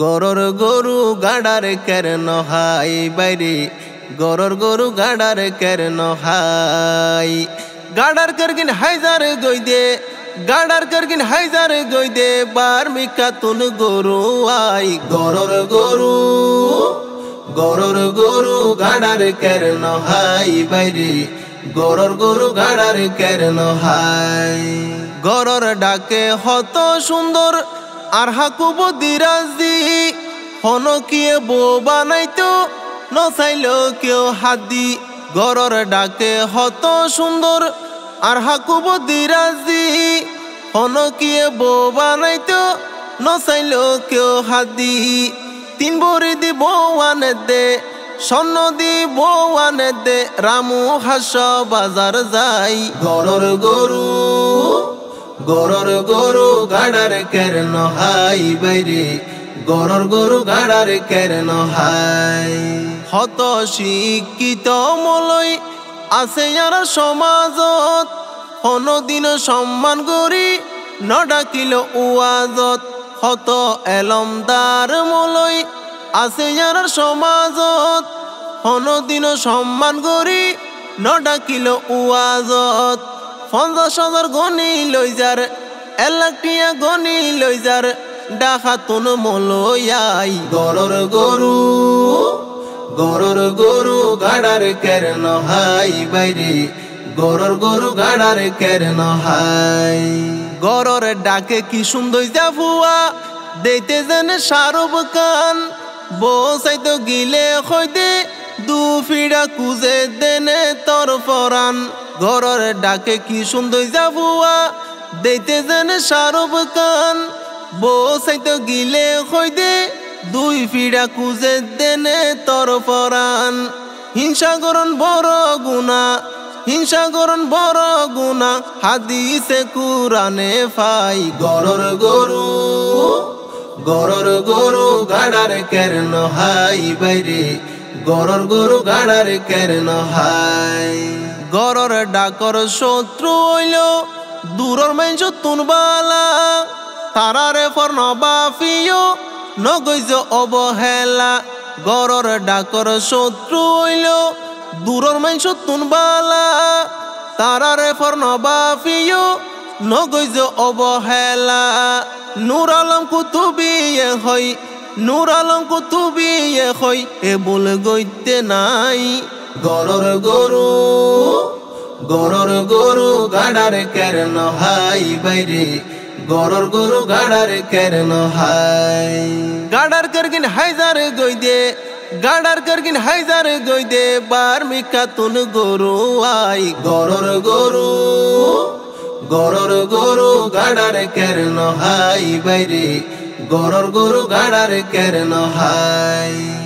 গরর গরু গাড়ার কেন হাই বাইরে গরর গরু গাড়ার কেন হাই গাড়ার করগিন হাইজার গই দে গাড়ার করগিন হাইজার গই দে বার মিকা তুন গরু আই গরর গরু গাড়ার কেন হাই বাইরে গরর গরু গাড়ার কেন হাই গরর ডাকে হত সুন্দর আর হাকুব দিরাজি হনকিয়ে বো বানাইতো নচাইল কেউ হাদি গরর ডাকে হত সুন্দর আর হাকুব দিরাজি হনকিয়ে বো বানাইতো নচাইল কেউ হাদি তিন বরি দি বৌয়ানে দে স্বর্ণ দি বৌয়ানে দে রামু হাস বাজার যাই গরর গরু গাড়ার কেন হাই বাইরে গরর গরু গাড়ার কেন হাই হত শিক্ষিত মলই আছে আর সমাজত হনদিন সম্মান করি নডাকিল উয়াজত হত এলমদার মলই আছে আর সমাজত হনদিন সম্মান করি নডাকিল উয়াজত 50,000 গনি লই যার 1 লাখ টিয়া গনি লই যার ডাকাতুন মলয়াই গরর গরু গাড়ার কেন হাই বাইরে গরর গরু গাড়ার কেন হাই গরর ডাকে কি সুন্দর জাফুয়া দেইতে জানে শাহরুখ খান বসাইতো গিলে হইতে দু ফিড়া কুজে দেনে তোর ফরান গরর ডাকে কি সুন্দর জাফুয়া দেইতে জানে শাহরুখ খান বসাইতো গিলে হইতে দুই ফিড়া কুজে দেনে তোর ফরান হিংসাগরণ বড় গুনা হাদিসে কুরানে ফাই গরর গরু গাড়ার কেন হাই বাইরে গরর গরু গাড়ার কেন হাই গরর ডাকর শত্রু হইল দূরর মাইনস তুনবালা তারারে ফর নবাফিও নগৈজ অবহেলা গরর ডাকর শত্রু হইল দূরর মাইনস তুনবালা তারারে ফর নবাফিও নগৈজ অবহেলা নূর আলম কুতুবিয়ে হই এ বল গইতে নাই গরর গরু গাড়ার কেন হাই বাইরে গরর গরু গাড়ার কেন হাই গাড়ার করগিন হাইজার গই দে গাড়ার করগিন হাইজার গই দে বার মিকা তুন গরু আই গরর গরু গাড়ার কেন হাই বাইরে গরর গরু গাড়ার কেন হাই।